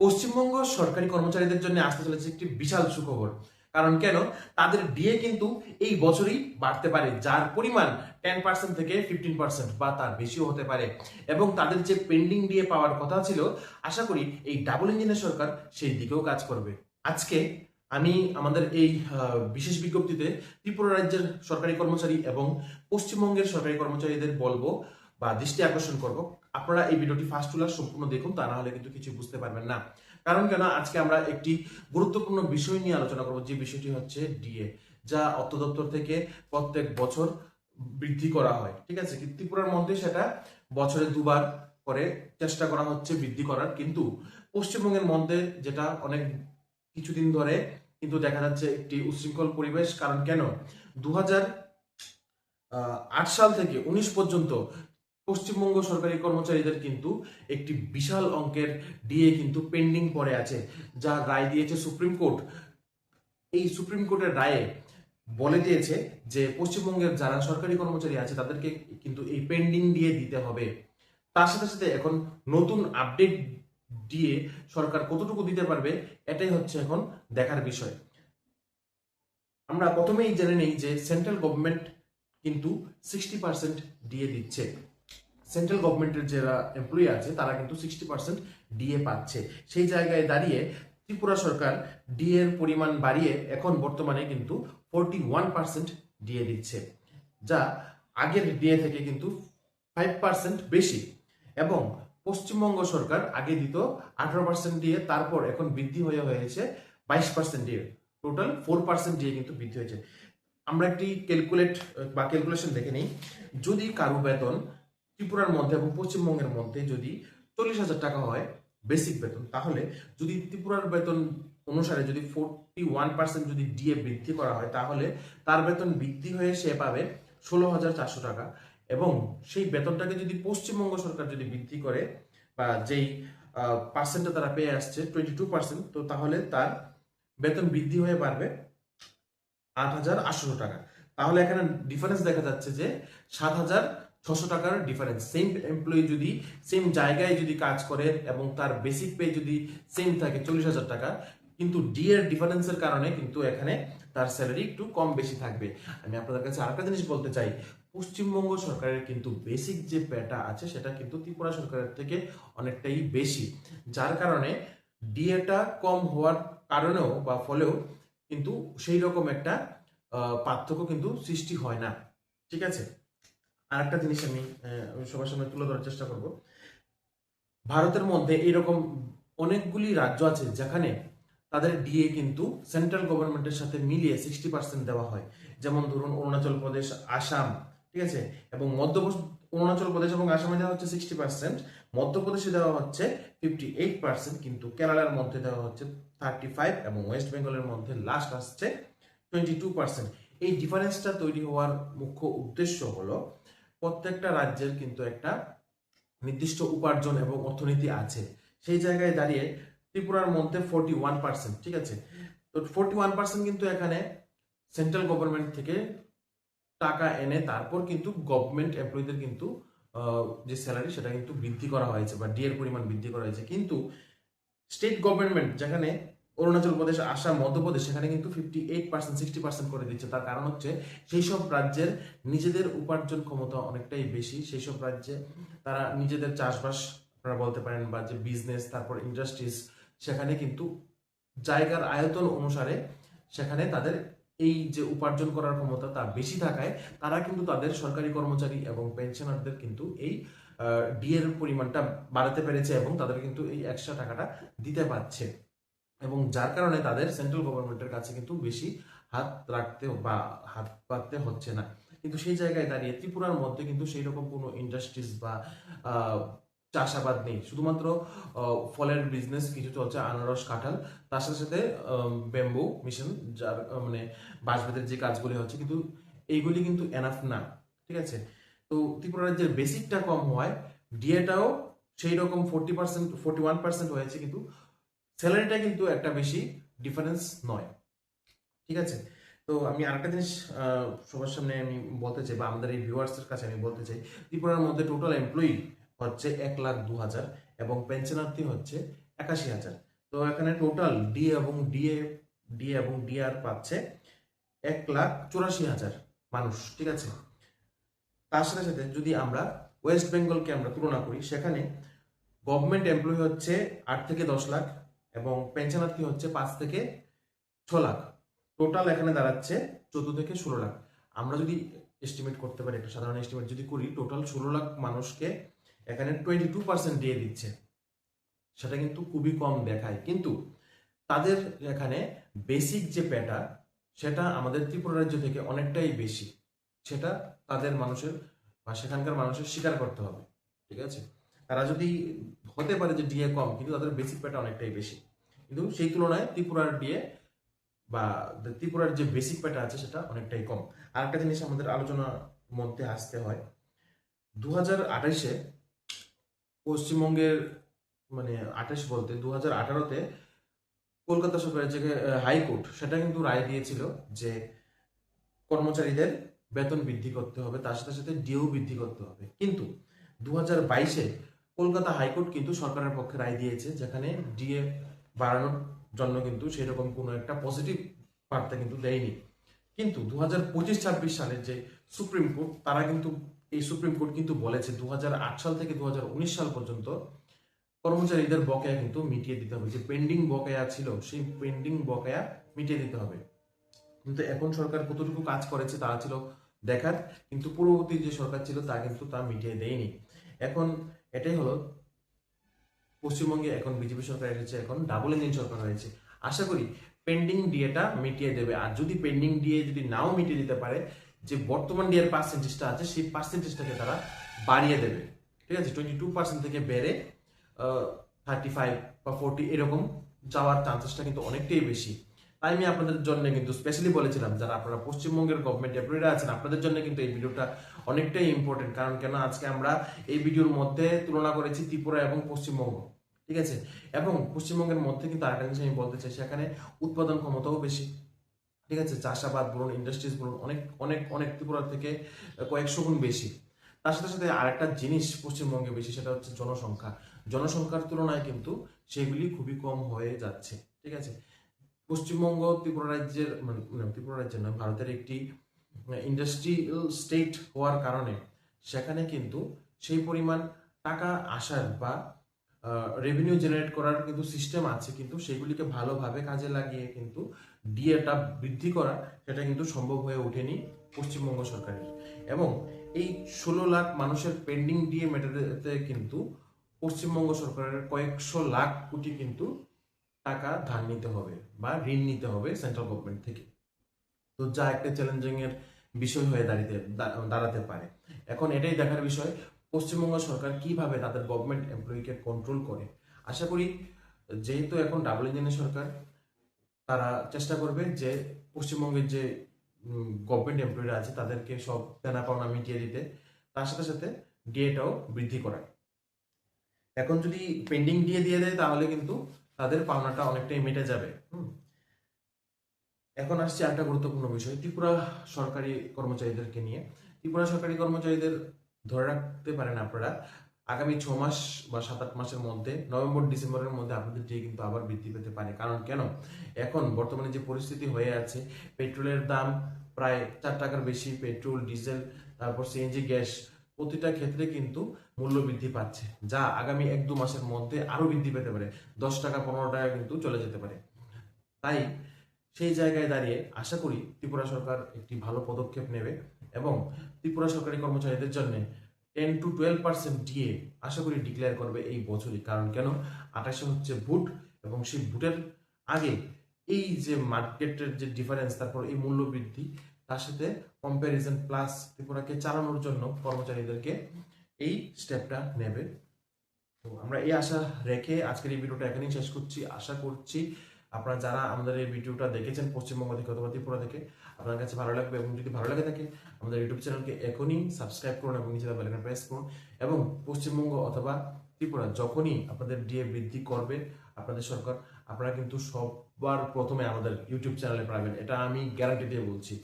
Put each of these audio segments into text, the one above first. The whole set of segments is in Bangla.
পশ্চিমবঙ্গ সরকারি কর্মচারীদের জন্য আসতে চলেছে একটি বিশাল সুখবর। কারণ কেন? তাদের ডিএ কিন্তু এই বছরই বাড়তে পারে, যার পরিমাণ 10% থেকে 15% বা তার বেশিও হতে পারে। এবং তাদের যে পেন্ডিং ডিএ পাওয়ার কথা ছিল, আশা করি এই ডাবল ইঞ্জিনের সরকার সেই দিকেও কাজ করবে। আজকে আমি আমাদের এই বিশেষ বিজ্ঞপ্তিতে ত্রিপুরা রাজ্যের সরকারি কর্মচারী এবং পশ্চিমবঙ্গের সরকারি কর্মচারীদের বলবো বা দৃষ্টি আকর্ষণ করব, আপনারা এই ভিডিওটি ফার্স্ট টু লাস্ট সম্পূর্ণ দেখুন, তা না হলে কিন্তু কিছু বুঝতে পারবেন না। কারণ কেন? আজকে আমরা একটি গুরুত্বপূর্ণ বিষয় নিয়ে আলোচনা করব, যে বিষয়টি হচ্ছে ডিএ, যা অর্থ দপ্তর থেকে প্রত্যেক বছর বৃদ্ধি করা হয়। ঠিক আছে, ত্রিপুরার মধ্যে সেটা বছরে দুবার করে চেষ্টা করা হচ্ছে বৃদ্ধি করার, কিন্তু পশ্চিমবঙ্গের মধ্যে যেটা অনেক কিছুদিন ধরে কিন্তু দেখা যাচ্ছে একটি উচ্ছৃঙ্খল পরিবেশ। কারণ কেন? 2008 সাল থেকে 19 পর্যন্ত পশ্চিমবঙ্গ সরকারি কর্মচারীদের কিন্তু একটি বিশাল অঙ্কের ডিএ কিন্তু পেন্ডিং পড়ে আছে, যা রায় দিয়েছে সুপ্রিম কোর্ট। এই সুপ্রিম কোর্টের রায়ে বলে দিয়েছে যে পশ্চিমবঙ্গের যারা সরকারি কর্মচারী আছে তাদেরকে কিন্তু এই পেন্ডিং ডিএ দিতে হবে। তার সাথে সাথে এখন নতুন আপডেট দিয়ে সরকার কতটুকু দিতে পারবে, এটাই হচ্ছে এখন দেখার বিষয়। আমরা প্রথমেই জেনে নেই যে সেন্ট্রাল গভর্নমেন্ট কিন্তু 60% ডিএ দিচ্ছে। সেন্ট্রাল গভর্নমেন্টের যারা এমপ্লয়ি আছে তারা কিন্তু 60% ডিএ পাচ্ছে। সেই জায়গায় দাঁড়িয়ে ত্রিপুরা সরকার ডিএ এর পরিমাণ বাড়িয়ে এখন বর্তমানে কিন্তু 41% ডিএ দিচ্ছে, যা আগের ডিএ থেকে কিন্তু 5% বেশি। এবং পশ্চিমবঙ্গ সরকার আগে দিত 18% ডিএ, তারপর এখন বৃদ্ধি হয়ে হয়েছে 22% ডিএ, টোটাল 4% ডিএ কিন্তু বৃদ্ধি হয়েছে। আমরা একটি ক্যালকুলেশন দেখে নিই। যদি কারো বেতন ত্রিপুরার মধ্যে এবং পশ্চিমবঙ্গের মধ্যে যদি 40,000 টাকা হয় বেসিক বেতন, তাহলে যদি ত্রিপুরার বেতন অনুসারে যদি 41% যদি ডিএ বৃদ্ধি করা হয়, তাহলে তার বেতন বৃদ্ধি হয়ে সে পাবে 16,400 টাকা। এবং সেই বেতনটাকে যদি পশ্চিমবঙ্গ সরকার যদি বৃদ্ধি করে, বা যেই পার্সেন্টটা তারা পেয়ে আসছে 22%, তো তাহলে তার বেতন বৃদ্ধি হয়ে পারবে 8,800 টাকা। তাহলে এখানে ডিফারেন্স দেখা যাচ্ছে যে 7,600 টাকার ডিফারেন্স। সেম এমপ্লয়ি যদি সেম জায়গায় যদি কাজ করে এবং তার বেসিক পে যদি সেম থাকে 40,000 টাকা, কিন্তু ডি এর ডিফারেন্সের কারণে কিন্তু এখানে তার স্যালারি একটু কম বেশি থাকবে। আমি আপনাদের কাছে আরেকটা জিনিস বলতে চাই, পশ্চিমবঙ্গ সরকারের কিন্তু বেসিক যে পেটা আছে সেটা কিন্তু ত্রিপুরা সরকারের থেকে অনেকটাই বেশি, যার কারণে ডিএটা কম হওয়ার কারণেও বা ফলেও কিন্তু সেই রকম একটা পার্থক্য কিন্তু সৃষ্টি হয় না। ঠিক আছে, আর একটা জিনিস আমি সবার সামনে তুলে ধরার চেষ্টা করব। ভারতের মধ্যে এরকম অনেকগুলি রাজ্য আছে যেখানে তাদের ডিএ কিন্তু সেন্ট্রাল গভর্নমেন্টের সাথে মিলিয়ে 60% দেওয়া হয়। যেমন ধরুন অরুণাচল প্রদেশ, আসাম, ঠিক আছে, এবং অরুণাচল প্রদেশ এবং আসামে দেওয়া হচ্ছে 60%, মধ্যপ্রদেশে দেওয়া হচ্ছে 58%, কিন্তু কেরালার মধ্যে দেওয়া হচ্ছে 35, এবং ওয়েস্ট বেঙ্গলের মধ্যে লাস্ট আসছে 22%। এই ডিফারেন্সটা তৈরি হওয়ার মুখ্য উদ্দেশ্য হলো প্রত্যেকটা রাজ্যের কিন্তু একটা নির্দিষ্ট উপার্জন এবং অর্থনীতি আছে। সেই জায়গায় দাঁড়িয়ে ত্রিপুরার মধ্যে 41%, ঠিক আছে, তো 41% কিন্তু এখানে সেন্ট্রাল গভর্নমেন্ট থেকে টাকা এনে তারপর কিন্তু গভর্নমেন্ট এমপ্লয়ীদের কিন্তু যে স্যালারি সেটা কিন্তু বৃদ্ধি করা হয়েছে বা ডিএর পরিমাণ বৃদ্ধি করা হয়েছে। কিন্তু স্টেট গভর্নমেন্ট যেখানে অরুণাচল প্রদেশ, আসাম, মধ্যপ্রদেশ, সেখানে কিন্তু 58%, 60% করে দিচ্ছে। তার কারণ হচ্ছে সেই সব রাজ্যের নিজেদের উপার্জন ক্ষমতা অনেকটাই বেশি। সেই সব রাজ্যে তারা নিজেদের চাষবাস আপনারা বলতে পারেন বা যে বিজনেস, তারপর ইন্ডাস্ট্রিজ, সেখানে কিন্তু জায়গার আয়তন অনুসারে সেখানে তাদের এই যে উপার্জন করার ক্ষমতা তা বেশি থাকায় তারা কিন্তু তাদের সরকারি কর্মচারী এবং পেনশনারদের কিন্তু এই ডিএর পরিমাণটা বাড়াতে পেরেছে এবং তাদের কিন্তু এই এক্সট্রা টাকাটা দিতে পারছে। এবং যার কারণে তাদের সেন্ট্রাল গভর্নমেন্টের কাছে কিন্তু বেশি হাত রাখতে বা হাত পাততে হচ্ছে না। কিন্তু সেই জায়গায় দাঁড়িয়ে ত্রিপুরার মধ্যে কিন্তু সেই রকম কোনো ইন্ডাস্ট্রিজ বা চাষাবাদ নেই। শুধুমাত্র ফলের বিজনেস কিছু চলছে, আনারস, কাঁঠাল, তার সাথে সাথে ব্যাম্বু মিশন, যার মানে বাঁশবেতের যে কাজগুলি হচ্ছে, কিন্তু এইগুলি কিন্তু এনাফ না। ঠিক আছে, তো ত্রিপুরা রাজ্যের বেসিকটা কম হওয়ায় ডিএটাও সেই রকম 40%, 41% হয়েছে, কিন্তু স্যালারিটা কিন্তু একটা বেশি ডিফারেন্স নয়। ঠিক আছে, তো আমি আরেকটা জিনিস সবার সামনে আমি বলতে চাই বা আমাদের এই ভিউয়ার্সের কাছে আমি বলতে চাই, ত্রিপুরার মধ্যে টোটাল এমপ্লয়ি হচ্ছে 1,02,000 এবং পেনশনার্থী হচ্ছে 81,000। তো এখানে টোটাল ডি এবং ডিআর পাচ্ছে 1,84,000 মানুষ, ঠিক আছে। তার সাথে সাথে যদি আমরা ওয়েস্ট বেঙ্গলকে আমরা তুলনা করি, সেখানে গভর্নমেন্ট এমপ্লয়ি হচ্ছে 8 থেকে 10 লাখ এবং পেনশনার্থী হচ্ছে 5 থেকে 6 লাখ। টোটাল এখানে দাঁড়াচ্ছে 14 থেকে 16 লাখ। আমরা যদি এস্টিমেট করতে পারি, একটা সাধারণ এস্টিমেট যদি করি, টোটাল 16 লাখ মানুষকে এখানে 22% দিয়ে দিচ্ছে, সেটা কিন্তু খুবই কম দেখায়। কিন্তু তাদের এখানে বেসিক যে পেটা, সেটা আমাদের ত্রিপুরা রাজ্য থেকে অনেকটাই বেশি, সেটা তাদের মানুষের বা সেখানকার মানুষের স্বীকার করতে হবে, ঠিক আছে। তারা যদি হতে পারে যে ডিএ কম, কিন্তু তাদের বেসিক পেটা অনেকটাই বেশি, কিন্তু সেই তুলনায় ত্রিপুরার ডিএ বা ত্রিপুরার যে বেসিক পেটা আছে সেটা অনেকটাই কম। আর একটা জিনিস আমাদের আলোচনার মধ্যে আসতে হয়, 2028-এ পশ্চিমবঙ্গের, মানে 28 বলতে 2018-তে কলকাতা সরকারের যে হাইকোর্ট, সেটা কিন্তু রায় দিয়েছিল যে কর্মচারীদের বেতন বৃদ্ধি করতে হবে, তার সাথে সাথে ডিও বৃদ্ধি করতে হবে। কিন্তু 2022-এ কলকাতা হাইকোর্ট কিন্তু সরকারের পক্ষে রায় দিয়েছে, যেখানে ডিএ বাড়ানোর জন্য কিন্তু সেরকম কোনো একটা পজিটিভ বার্তা কিন্তু দেয়নি। কিন্তু 2025-26 সালের যে সুপ্রিম কোর্ট, তারা কিন্তু এই সুপ্রিম কোর্ট কিন্তু বলেছে 2008 সাল থেকে 2019 সাল পর্যন্ত কর্মচারীদের বকেয়া কিন্তু মিটিয়ে দিতে হবে, যে পেন্ডিং বকেয়া ছিল সেই পেন্ডিং বকেয়া মিটিয়ে দিতে হবে। কিন্তু এখন সরকার কতটুকু কাজ করেছে তা ছিল দেখার, কিন্তু পূর্ববর্তী যে সরকার ছিল তা কিন্তু তা মিটিয়ে দেয়নি। এখন এটাই হলো, পশ্চিমবঙ্গে এখন বিজেপি সরকার এসেছে, এখন ডাবল ইঞ্জিন সরকার হয়েছে। আশা করি পেন্ডিং ডিএটা মিটিয়ে দেবে। আর যদি পেন্ডিং ডিএ যদি নাও মিটিয়ে দিতে পারে, যে বর্তমান ডিএর পার্সেন্টেজটা আছে সেই পার্সেন্টেজটাকে তারা বাড়িয়ে দেবে, ঠিক আছে। 22% থেকে বেড়ে 35 বা 40 এরকম যাওয়ার চান্সেসটা কিন্তু অনেকটাই বেশি। তাই আমি আপনাদের জন্য কিন্তু স্পেশালি বলেছিলাম, যারা আপনারা পশ্চিমবঙ্গের গভর্নমেন্ট এমপ্লয়িরা আছেন, আপনাদের জন্য কিন্তু এই ভিডিওটা অনেকটাই ইম্পর্টেন্ট। কারণ কেন, আজকে আমরা এই ভিডিওর মধ্যে তুলনা করেছি ত্রিপুরা এবং পশ্চিমবঙ্গ, ঠিক আছে। এবং পশ্চিমবঙ্গের মধ্যে কিন্তু আরেকটা জিনিস আমি বলতে চাই, সেখানে উৎপাদন ক্ষমতাও বেশি, ঠিক আছে। চাষাবাদ বলুন, ইন্ডাস্ট্রিজ বলুন, অনেক অনেক অনেক ত্রিপুরা থেকে কয়েকশো গুণ বেশি। তার সাথে সাথে আরেকটা জিনিস পশ্চিমবঙ্গে বেশি, সেটা হচ্ছে জনসংখ্যা। জনসংখ্যার তুলনায় কিন্তু সেগুলি খুবই কম হয়ে যাচ্ছে, ঠিক আছে। পশ্চিমবঙ্গ ত্রিপুরা রাজ্যের, মানে ত্রিপুরা রাজ্যের নয়, ভারতের একটি ইন্ডাস্ট্রিয়াল স্টেট হওয়ার কারণে সেখানে কিন্তু সেই পরিমাণ টাকা আসার বা রেভিনিউ জেনারেট করার কিন্তু সিস্টেম আছে, কিন্তু সেগুলিকে ভালোভাবে কাজে লাগিয়ে কিন্তু ডিএটা বৃদ্ধি করা, সেটা কিন্তু সম্ভব হয়ে ওঠেনি পশ্চিমবঙ্গ সরকারের। এবং এই 16 লাখ মানুষের পেন্ডিং ডিএ মেটাতে কিন্তু পশ্চিমবঙ্গ সরকারের কয়েকশো লাখ কোটি কিন্তু টাকা ধার নিতে হবে বা ঋণ নিতে হবে সেন্ট্রাল গভর্নমেন্ট থেকে। তো যা একটা চ্যালেঞ্জিং এর বিষয় হয়ে দাঁড়াতে পারে। এখন এটাই দেখার বিষয়, পশ্চিমবঙ্গ সরকার কিভাবে তাদের গভর্নমেন্ট এমপ্লয়িকে কন্ট্রোল করে। আশা করি যেহেতু এখন ডাবল ইঞ্জিনের সরকার, তারা চেষ্টা করবে যে পশ্চিমবঙ্গের যে গভর্নমেন্ট এমপ্লয়িরা আছে তাদেরকে সব দেনা পাওনা মিটিয়ে দিতে, তার সাথে সাথে ডিএটাও বৃদ্ধি করা। এখন যদি পেন্ডিং ডিএ দিয়ে দেয়, তাহলে কিন্তু তাদের পাওনাটা অনেকটাই মিটে যাবে। এখন আসছে একটা গুরুত্বপূর্ণ বিষয়, ত্রিপুরা সরকারি কর্মচারীদেরকে নিয়ে। ত্রিপুরা সরকারি কর্মচারীদের ধরে রাখতে পারেন আপনারা, আগামী 6 মাস বা 7-8 মাসের মধ্যে, নভেম্বর ডিসেম্বরের মধ্যে আপনাদের ডিএ কিন্তু আবার বৃদ্ধি পেতে পারে। কারণ কেন, এখন বর্তমানে যে পরিস্থিতি হয়ে আছে, পেট্রোলের দাম প্রায় 4 টাকার বেশি, পেট্রোল, ডিজেল, তারপর সিএনজি গ্যাস, প্রতিটা ক্ষেত্রে কিন্তু মূল্য বৃদ্ধি পাচ্ছে, যা আগামী 1-2 মাসের মধ্যে আরো বৃদ্ধি পেতে পারে, 10 টাকা 15 টাকা কিন্তু চলে যেতে পারে। তাই সেই জায়গায় দাঁড়িয়ে আশা করি ত্রিপুরা সরকার একটি ভালো পদক্ষেপ নেবে এবং ত্রিপুরা সরকারি কর্মচারীদের জন্য 10-12% ডিএ আশা করি ডিক্লেয়ার করবে এই বছরই। কারণ কেন, 28-এ হচ্ছে ভোট, এবং সেই ভোটের আগে এই যে মার্কেটের যে ডিফারেন্স, তারপর এই মূল্য বৃদ্ধি, তার সাথে কম্প্যারিজন প্লাস ত্রিপুরাকে চালানোর জন্য কর্মচারীদেরকে এই স্টেপটা নেবে। তো আমরা এই আশা রেখে আজকের এই ভিডিওটা এখানেই শেষ করছি। আশা করছি আপনারা যারা আমাদের এই ভিডিওটা দেখেছেন পশ্চিমবঙ্গ থেকে অথবা ত্রিপুরা থেকে, আপনার কাছে ভালো লাগবে। এবং যদি ভালো লাগে থাকে, আমাদের ইউটিউব চ্যানেলকে এখনই সাবস্ক্রাইব করুন এবং নিচে বেল আইকন প্রেস করুন। এবং পশ্চিমবঙ্গ অথবা ত্রিপুরা যখনই আপনাদের ডিএ বৃদ্ধি করবে আপনাদের সরকার, আপনারা কিন্তু সবার প্রথমে আমাদের ইউটিউব চ্যানেলে পাবেন, এটা আমি গ্যারান্টি দিয়ে বলছি।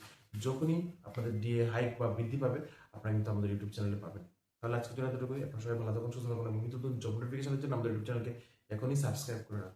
যখনই আপনাদের ডিএ হাইক বা বৃদ্ধি পাবে, আপনারা কিন্তু আমাদের ইউটিউব চ্যানেলে পাবেন। তাহলে আজকে জন্য এতটুকুই। আপনারা সবাই ভালো থাকুন, সুস্থ থাকুন এবং নতুন জব নোটিফিকেশনের জন্য আমাদের ইউটিউব চ্যানেলকে এখনই সাবস্ক্রাইব করে রাখুন।